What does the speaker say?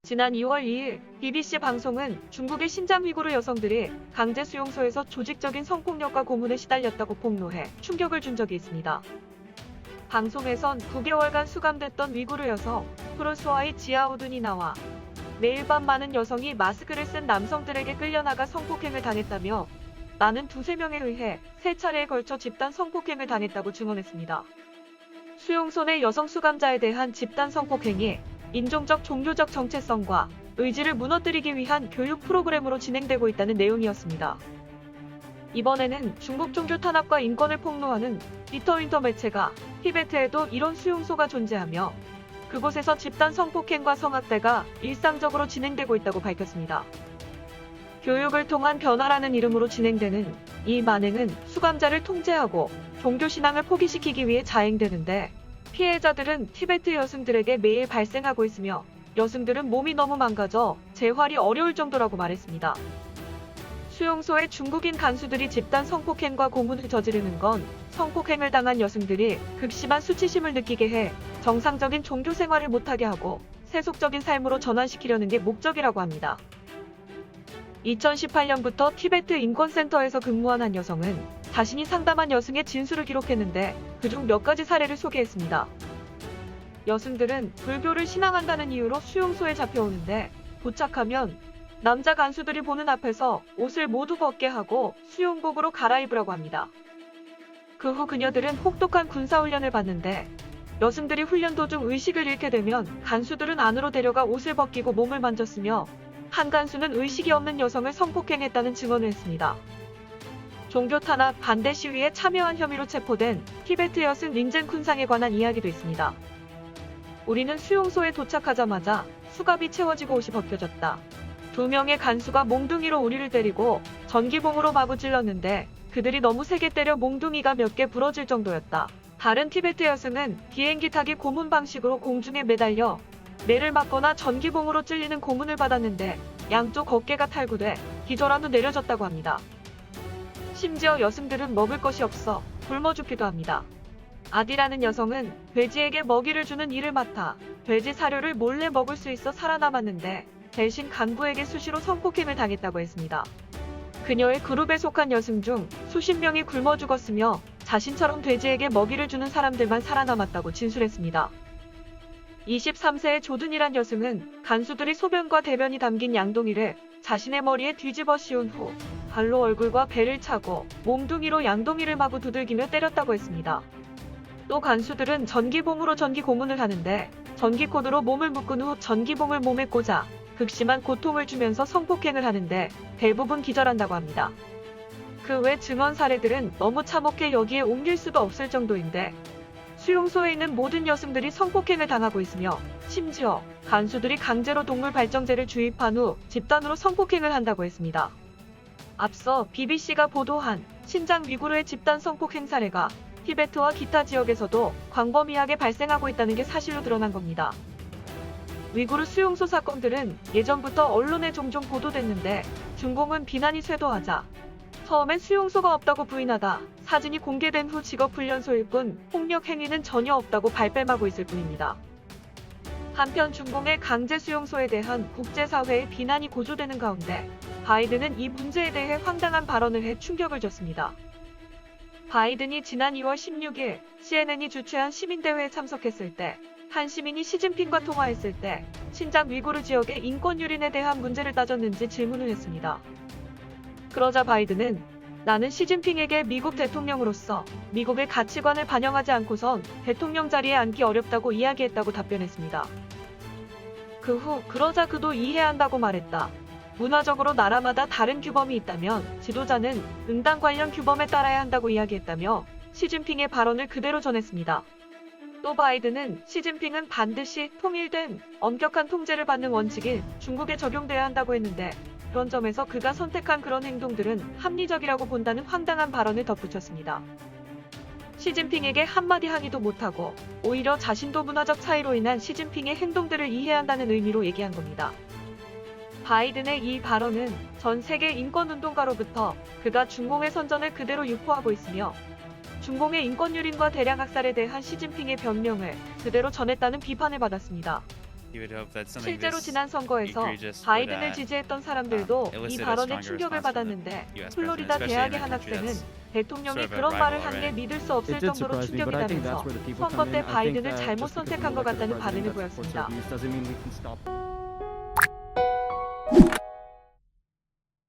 지난 2월 2일 BBC 방송은 중국의 신장 위구르 여성들이 강제 수용소에서 조직적인 성폭력과 고문에 시달렸다고 폭로해 충격을 준 적이 있습니다. 방송에선 9개월간 수감됐던 위구르 여성 프로스와이 지아우둔이 나와 매일 밤 많은 여성이 마스크를 쓴 남성들에게 끌려나가 성폭행을 당했다며 나는 두세 명에 의해 3차례에 걸쳐 집단 성폭행을 당했다고 증언했습니다. 수용소 내 여성 수감자에 대한 집단 성폭행이 인종적 종교적 정체성과 의지를 무너뜨리기 위한 교육 프로그램으로 진행되고 있다는 내용이었습니다. 이번에는 중국 종교 탄압과 인권을 폭로하는 리터윈터 매체가 티베트에도 이런 수용소가 존재하며 그곳에서 집단 성폭행과 성학대가 일상적으로 진행되고 있다고 밝혔습니다. 교육을 통한 변화라는 이름으로 진행되는 이 만행은 수감자를 통제하고 종교신앙을 포기시키기 위해 자행되는데 피해자들은 티베트 여성들에게 매일 발생하고 있으며 여성들은 몸이 너무 망가져 재활이 어려울 정도라고 말했습니다. 수용소의 중국인 간수들이 집단 성폭행과 고문을 저지르는 건 성폭행을 당한 여성들이 극심한 수치심을 느끼게 해 정상적인 종교 생활을 못하게 하고 세속적인 삶으로 전환시키려는 게 목적이라고 합니다. 2018년부터 티베트 인권센터에서 근무한 한 여성은 자신이 상담한 여성의 진술을 기록했는데 그중 몇 가지 사례를 소개했습니다. 여성들은 불교를 신앙한다는 이유로 수용소에 잡혀오는데 도착하면 남자 간수들이 보는 앞에서 옷을 모두 벗게 하고 수용복으로 갈아입으라고 합니다. 그 후 그녀들은 혹독한 군사훈련을 받는데 여성들이 훈련 도중 의식을 잃게 되면 간수들은 안으로 데려가 옷을 벗기고 몸을 만졌으며 한 간수는 의식이 없는 여성을 성폭행했다는 증언을 했습니다. 종교 탄압 반대 시위에 참여한 혐의로 체포된 티베트 여성 린젠 쿤상에 관한 이야기도 있습니다. 우리는 수용소에 도착하자마자 수갑이 채워지고 옷이 벗겨졌다. 2명의 간수가 몽둥이로 우리를 때리고 전기봉으로 마구 찔렀는데 그들이 너무 세게 때려 몽둥이가 몇 개 부러질 정도였다. 다른 티베트 여성은 비행기 타기 고문 방식으로 공중에 매달려 뇌를 맞거나 전기봉으로 찔리는 고문을 받았는데 양쪽 어깨가 탈구돼 기절한 후 내려졌다고 합니다. 심지어 여성들은 먹을 것이 없어 굶어 죽기도 합니다. 아디라는 여성은 돼지에게 먹이를 주는 일을 맡아 돼지 사료를 몰래 먹을 수 있어 살아남았는데 대신 간부에게 수시로 성폭행을 당했다고 했습니다. 그녀의 그룹에 속한 여성 중 수십 명이 굶어 죽었으며 자신처럼 돼지에게 먹이를 주는 사람들만 살아남았다고 진술했습니다. 23세의 조든이란 여성은 간수들이 소변과 대변이 담긴 양동이를 자신의 머리에 뒤집어 씌운 후 발로 얼굴과 배를 차고 몽둥이로 양동이를 마구 두들기며 때렸다고 했습니다. 또 간수들은 전기봉으로 전기 고문을 하는데 전기코드로 몸을 묶은 후 전기봉을 몸에 꽂아 극심한 고통을 주면서 성폭행을 하는데 대부분 기절한다고 합니다. 그 외 증언 사례들은 너무 참혹해 여기에 옮길 수도 없을 정도인데 수용소에 있는 모든 여성들이 성폭행을 당하고 있으며 심지어 간수들이 강제로 동물 발정제를 주입한 후 집단으로 성폭행을 한다고 했습니다. 앞서 BBC가 보도한 신장 위구르의 집단 성폭행 사례가 티베트와 기타 지역에서도 광범위하게 발생하고 있다는 게 사실로 드러난 겁니다. 위구르 수용소 사건들은 예전부터 언론에 종종 보도됐는데 중공은 비난이 쇄도하자 처음엔 수용소가 없다고 부인하다 사진이 공개된 후 직업훈련소일 뿐 폭력 행위는 전혀 없다고 발뺌하고 있을 뿐입니다. 한편 중공의 강제 수용소에 대한 국제사회의 비난이 고조되는 가운데 바이든은 이 문제에 대해 황당한 발언을 해 충격을 줬습니다. 바이든이 지난 2월 16일 CNN이 주최한 시민대회에 참석했을 때 한 시민이 시진핑과 통화했을 때 신장 위구르 지역의 인권 유린에 대한 문제를 따졌는지 질문을 했습니다. 그러자 바이든은 나는 시진핑에게 미국 대통령으로서 미국의 가치관을 반영하지 않고선 대통령 자리에 앉기 어렵다고 이야기했다고 답변했습니다. 그 후 그러자 그도 이해한다고 말했다. 문화적으로 나라마다 다른 규범이 있다면 지도자는 응당 관련 규범에 따라야 한다고 이야기했다며 시진핑의 발언을 그대로 전했습니다. 또 바이든은 시진핑은 반드시 통일된 엄격한 통제를 받는 원칙이 중국에 적용돼야 한다고 했는데 그런 점에서 그가 선택한 그런 행동들은 합리적이라고 본다는 황당한 발언을 덧붙였습니다. 시진핑에게 한마디 항의도 못하고 오히려 자신도 문화적 차이로 인한 시진핑의 행동들을 이해한다는 의미로 얘기한 겁니다. 바이든의 이 발언은 전 세계 인권운동가로부터 그가 중공의 선전을 그대로 유포하고 있으며 중공의 인권유린과 대량 학살에 대한 시진핑의 변명을 그대로 전했다는 비판을 받았습니다. You would hope that something 실제로 this 지난 선거에서 egregious would, 바이든을 지지했던 사람들도 이 elicit a 발언에 stronger 충격을 response from 받았는데 the US 플로리다 president, especially 대학의 in a 한 country 학생은 that's 대통령이 sort of a 그런 말을 rival 한 게 already. 믿을 수 없을 It did 정도로 surprise me, but I think that's 충격이라면서 where the people come 선거 in. 때 I think 바이든을 that 잘못 just because we 선택한 것 elected a 같다는 president 반응을 that supports 보였습니다. our views doesn't mean we can stop